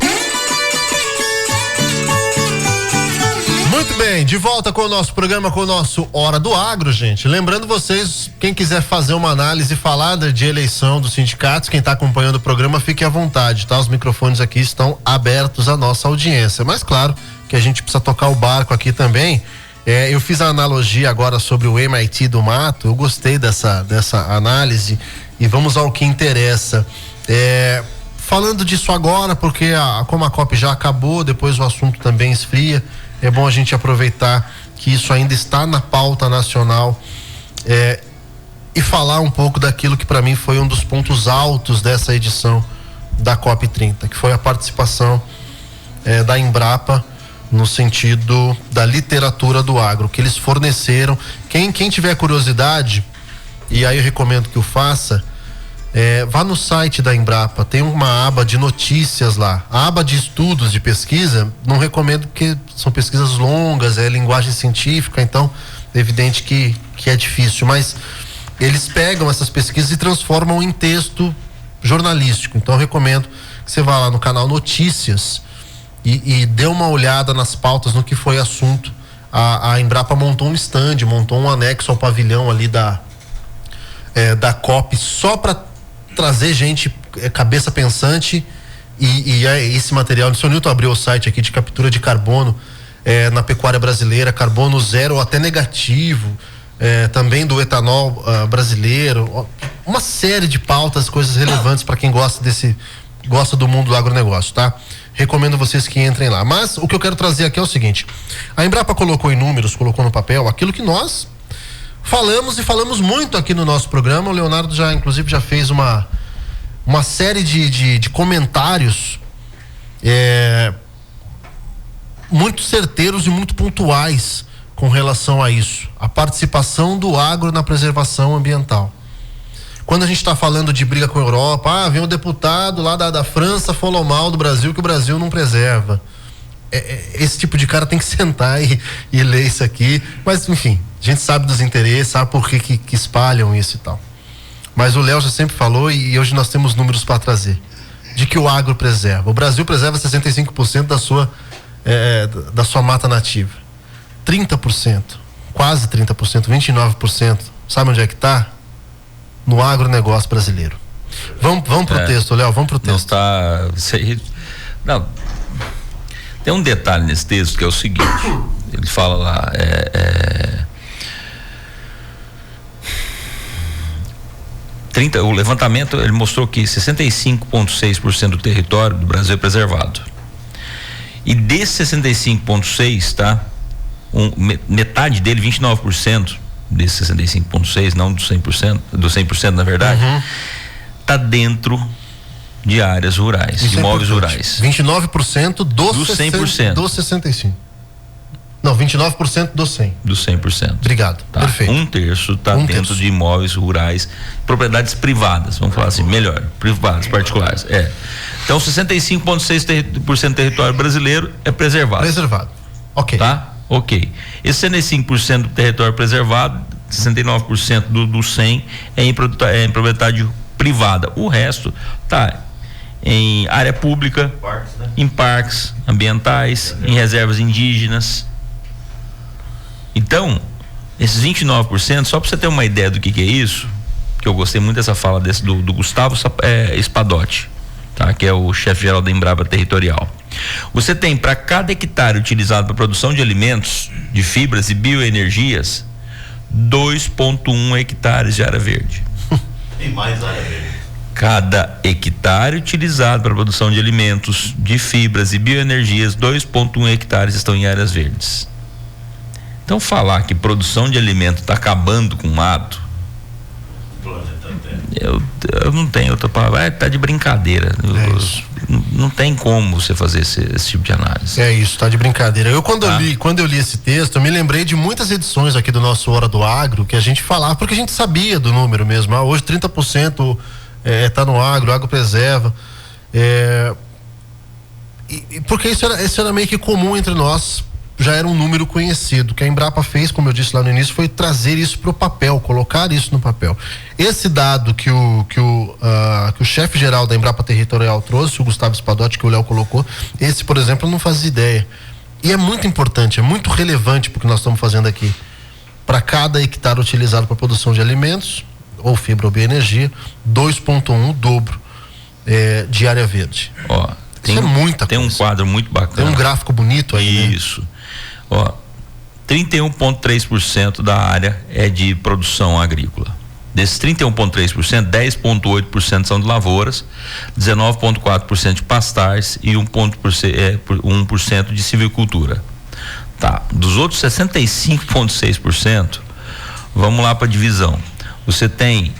Speaker 1: Muito bem, de volta com o nosso programa, com o nosso Hora do Agro, gente. Lembrando vocês, quem quiser fazer uma análise falada de eleição dos sindicatos, quem está acompanhando o programa, fique à vontade, tá? Os microfones aqui estão abertos à nossa audiência. Mas claro que a gente precisa tocar o barco aqui também. Eu fiz a analogia agora sobre o MIT do mato, eu gostei dessa análise e vamos ao que interessa. Falando disso agora, porque como a COP já acabou, depois o assunto também esfria, é bom a gente aproveitar que isso ainda está na pauta nacional e falar um pouco daquilo que para mim foi um dos pontos altos dessa edição da COP 30, que foi a participação da Embrapa no sentido da literatura do agro, que eles forneceram. Quem tiver curiosidade, e aí eu recomendo que o faça, vá no site da Embrapa, tem uma aba de notícias lá, a aba de estudos de pesquisa, não recomendo porque são pesquisas longas, é linguagem científica, então é evidente que é difícil, mas eles pegam essas pesquisas e transformam em texto jornalístico. Então eu recomendo que você vá lá no canal Notícias e dê uma olhada nas pautas, no que foi assunto. A Embrapa montou um stand, montou um anexo ao pavilhão ali da COP, só para trazer gente, cabeça pensante, e esse material. O senhor Nilton abriu o site aqui de captura de carbono na pecuária brasileira, carbono zero ou até negativo, também do etanol brasileiro, uma série de pautas, coisas relevantes para quem gosta do mundo do agronegócio, tá? Recomendo vocês que entrem lá. Mas o que eu quero trazer aqui é o seguinte: a Embrapa colocou em números, colocou no papel aquilo que nós falamos muito aqui no nosso programa. O Leonardo inclusive já fez uma série de comentários muito certeiros e muito pontuais com relação a isso, a participação do agro na preservação ambiental. Quando a gente está falando de briga com a Europa, vem um deputado lá da França, falou mal do Brasil, que o Brasil não preserva. Esse tipo de cara tem que sentar e ler isso aqui. Mas, enfim, a gente sabe dos interesses, sabe por que espalham isso e tal. Mas o Léo já sempre falou, e hoje nós temos números para trazer, de que o agro preserva. O Brasil preserva 65% da sua mata nativa. 30%, quase 30%, 29%. Sabe onde é que está? No agronegócio brasileiro. Vamos pro texto, Léo, vamos pro texto.
Speaker 2: Não, tem um detalhe nesse texto que é o seguinte: ele fala lá, o levantamento, ele mostrou que 65,6% do território do Brasil é preservado. E desse 65,6%, tá? Metade dele, 29%, desse 65,6%, não do 100%, do 100% na verdade, tá dentro de áreas rurais, de imóveis rurais.
Speaker 1: 29% do
Speaker 2: 100%.
Speaker 1: Do 65%. Não, 29% do 100%.
Speaker 2: Do 100%.
Speaker 1: Obrigado,
Speaker 2: tá.
Speaker 1: Perfeito.
Speaker 2: Um terço tá dentro de imóveis rurais, propriedades privadas, vamos falar assim, melhor, privadas, particulares. Então 65,6% do território brasileiro é preservado. Ok. Tá? Ok. Esse 65% do território preservado, 69% do 100% é em propriedade privada. O resto tá em área pública, em parques ambientais, em reservas indígenas. Então, esses 29%, só para você ter uma ideia do que é isso, que eu gostei muito dessa fala do Gustavo Espadotti, tá? Que é o chefe-geral da Embrapa Territorial. Você tem, para cada hectare utilizado para produção de alimentos, de fibras e bioenergias, 2,1 hectares de área verde.
Speaker 5: Tem mais área verde.
Speaker 2: Cada hectare utilizado para produção de alimentos, de fibras e bioenergias, 2,1 hectares estão em áreas verdes. Então, falar que produção de alimento está acabando com o mato, eu não tenho outra palavra, tá de brincadeira. não tem como você fazer esse tipo de análise.
Speaker 1: É isso, tá de brincadeira. Quando eu li esse texto, eu me lembrei de muitas edições aqui do nosso Hora do Agro, que a gente falava, porque a gente sabia do número mesmo. Hoje 30% tá no agro preserva. Porque isso era meio que comum entre nós, já era um número conhecido. O que a Embrapa fez, como eu disse lá no início, foi trazer isso para o papel, colocar isso no papel. Esse dado que o chefe geral da Embrapa Territorial trouxe, o Gustavo Spadotti, que o Léo colocou, esse, por exemplo, eu não fazia ideia. E é muito importante, é muito relevante porque nós estamos fazendo aqui. Para cada hectare utilizado para produção de alimentos, ou fibra ou bioenergia, 2,1 dobro de área verde.
Speaker 2: Isso é muita coisa. Tem um quadro muito bacana.
Speaker 1: Tem um gráfico bonito aí.
Speaker 2: Isso. 31,3% da área é de produção agrícola. Desses 31,3%, 10,8% são de lavouras, 19,4% de pastais e 1% de silvicultura. Tá. Dos outros 65,6%, vamos lá para a divisão. Você tem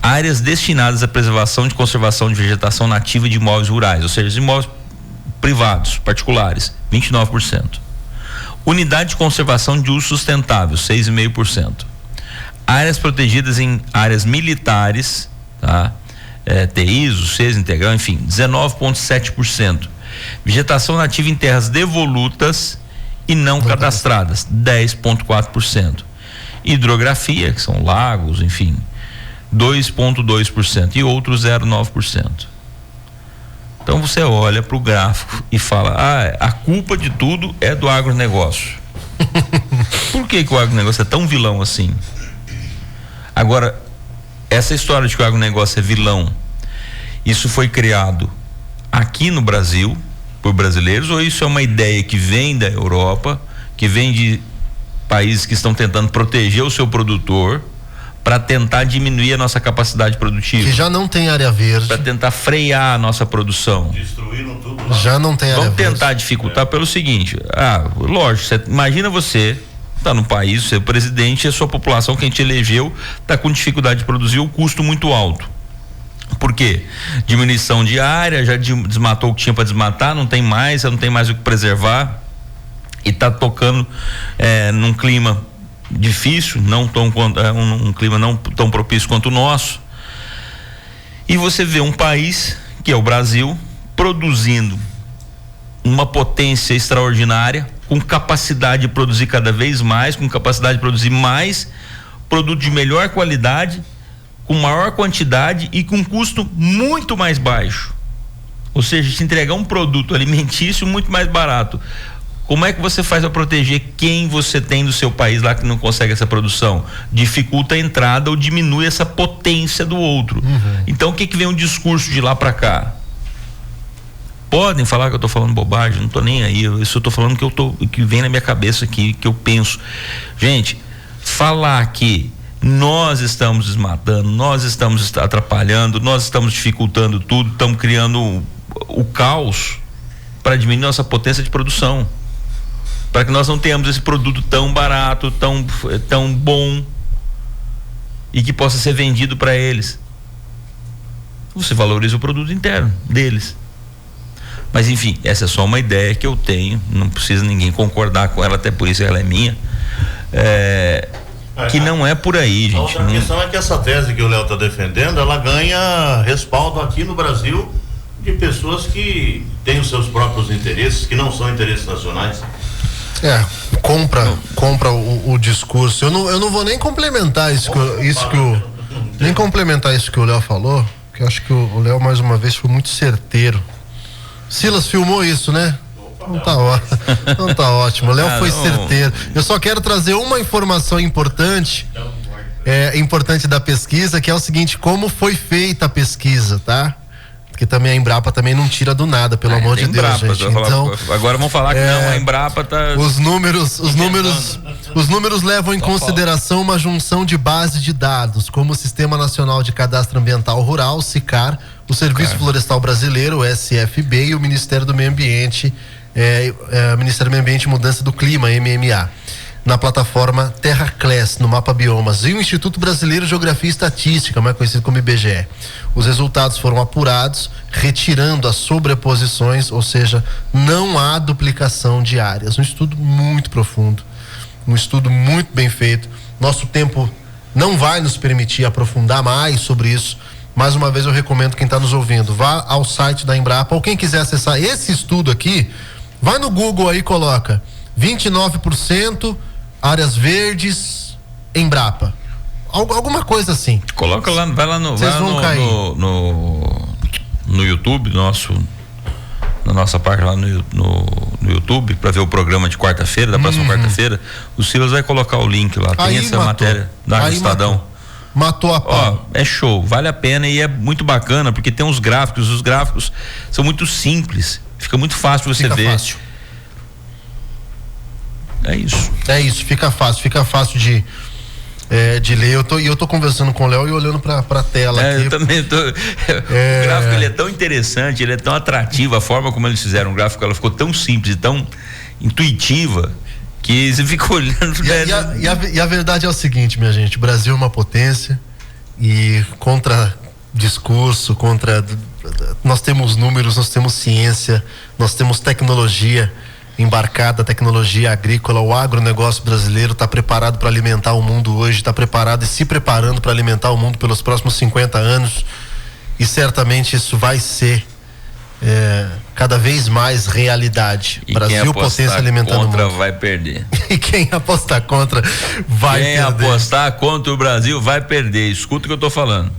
Speaker 2: áreas destinadas à preservação de conservação de vegetação nativa de imóveis rurais, ou seja, imóveis privados, particulares, 29%. Unidade de conservação de uso sustentável, 6,5%. Áreas protegidas em áreas militares, tá? TIs, UCs, integral, enfim, 19,7%. Vegetação nativa em terras devolutas e não cadastradas, 10,4%. Hidrografia, que são lagos, enfim, 2,2% e outros 0,9%. Então você olha para o gráfico e fala: a culpa de tudo é do agronegócio. Por que o agronegócio é tão vilão assim? Agora, essa história de que o agronegócio é vilão, isso foi criado aqui no Brasil por brasileiros, ou isso é uma ideia que vem da Europa, que vem de países que estão tentando proteger o seu produtor para tentar diminuir a nossa capacidade produtiva?
Speaker 1: Que já não tem área verde.
Speaker 2: Para tentar frear a nossa produção.
Speaker 5: Destruíram tudo lá.
Speaker 1: Já não tem área verde.
Speaker 2: Vamos tentar dificultar pelo seguinte: lógico, imagina você tá no país, você é presidente, e a sua população que a gente elegeu tá com dificuldade de produzir, o custo muito alto. Por quê? Diminuição de área, já desmatou o que tinha para desmatar, não tem mais o que preservar, e tá tocando num clima difícil, um clima não tão propício quanto o nosso. E você vê um país, que é o Brasil, produzindo uma potência extraordinária, com capacidade de produzir cada vez mais, com capacidade de produzir mais produto de melhor qualidade, com maior quantidade e com custo muito mais baixo. Ou seja, te entregar um produto alimentício muito mais barato. Como é que você faz para proteger quem você tem do seu país lá que não consegue essa produção? Dificulta a entrada ou diminui essa potência do outro. Então o que vem um discurso de lá para cá? Podem falar que eu tô falando bobagem, não tô nem aí, eu tô falando que vem na minha cabeça aqui, que eu penso. Gente, falar que nós estamos desmatando, nós estamos atrapalhando, nós estamos dificultando tudo, estamos criando o caos para diminuir nossa potência de produção, para que nós não tenhamos esse produto tão barato, tão bom e que possa ser vendido para eles. Você valoriza o produto interno deles. Mas enfim, essa é só uma ideia que eu tenho, não precisa ninguém concordar com ela, até por isso ela é minha, que não é por aí, gente.
Speaker 5: A questão é que essa tese que o Léo está defendendo, ela ganha respaldo aqui no Brasil de pessoas que têm os seus próprios interesses, que não são interesses nacionais.
Speaker 1: Compra o discurso. Eu não vou nem complementar nem complementar isso que o Léo falou, que eu acho que o Léo mais uma vez foi muito certeiro. Silas filmou isso, né? Não tá ótimo. O Léo foi certeiro. Eu só quero trazer uma informação importante, importante da pesquisa, que é o seguinte: como foi feita a pesquisa, tá? Porque também a Embrapa também não tira do nada, pelo amor de Deus, gente. Então,
Speaker 2: agora vamos falar que não, a Embrapa tá.
Speaker 1: Os números levam em consideração uma junção de base de dados, como o Sistema Nacional de Cadastro Ambiental Rural, SICAR, o Serviço Florestal Brasileiro, o SFB, e o Ministério do Meio Ambiente, Ministério do Meio Ambiente e Mudança do Clima, MMA. na plataforma TerraClass, no Mapa Biomas, e o Instituto Brasileiro de Geografia e Estatística, mais conhecido como IBGE. Os resultados foram apurados, retirando as sobreposições, ou seja, não há duplicação de áreas. Um estudo muito profundo, um estudo muito bem feito. Nosso tempo não vai nos permitir aprofundar mais sobre isso. Mais uma vez eu recomendo quem está nos ouvindo, vá ao site da Embrapa, ou quem quiser acessar esse estudo aqui, vai no Google aí e coloca 29% áreas verdes, Embrapa. Alguma coisa assim.
Speaker 2: Coloca lá, vai lá no,
Speaker 1: Vocês vão cair.
Speaker 2: No YouTube, na nossa página lá no YouTube, para ver o programa de quarta-feira, da próxima quarta-feira. O Silas vai colocar o link lá. Tem essa matéria da Estadão.
Speaker 1: Matou a pau.
Speaker 2: É show, vale a pena e é muito bacana, porque tem uns gráficos, os gráficos são muito simples, fica muito fácil você ver.
Speaker 1: Fácil.
Speaker 2: É isso,
Speaker 1: fica fácil de ler. Eu tô conversando com o Léo e olhando pra tela aqui.
Speaker 2: Eu também tô. O gráfico ele é tão interessante, ele é tão atrativo, a forma como eles fizeram o gráfico, ela ficou tão simples e tão intuitiva que você fica olhando.
Speaker 1: E a verdade é o seguinte, minha gente, o Brasil é uma potência e contra discurso, nós temos números, nós temos ciência, nós temos tecnologia embarcada, tecnologia agrícola. O agronegócio brasileiro está preparado para alimentar o mundo hoje, está preparado e se preparando para alimentar o mundo pelos próximos 50 anos, e certamente isso vai ser cada vez mais realidade.
Speaker 2: E
Speaker 1: Brasil, potência alimentando o mundo.
Speaker 2: Vai perder.
Speaker 1: E quem apostar contra vai perder.
Speaker 2: Quem apostar contra o Brasil vai perder. Escuta o que eu tô falando.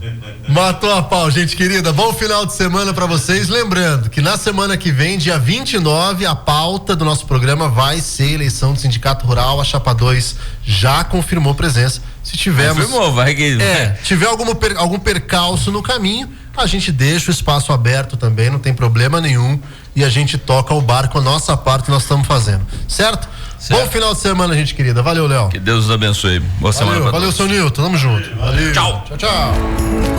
Speaker 1: Matou a pau, gente querida. Bom final de semana pra vocês. Lembrando que na semana que vem, dia 29, a pauta do nosso programa vai ser eleição do Sindicato Rural. A Chapa 2 já confirmou presença. Se tivermos.
Speaker 2: Confirmou, vai que.
Speaker 1: Tiver algum percalço no caminho, a gente deixa o espaço aberto também, não tem problema nenhum. E a gente toca o barco, a nossa parte nós estamos fazendo. Certo? Bom final de semana, gente querida. Valeu, Léo.
Speaker 2: Que Deus os abençoe. Boa semana pra todos.
Speaker 1: Valeu, seu Nilton. Tamo junto. Valeu.
Speaker 2: Tchau.
Speaker 1: Tchau.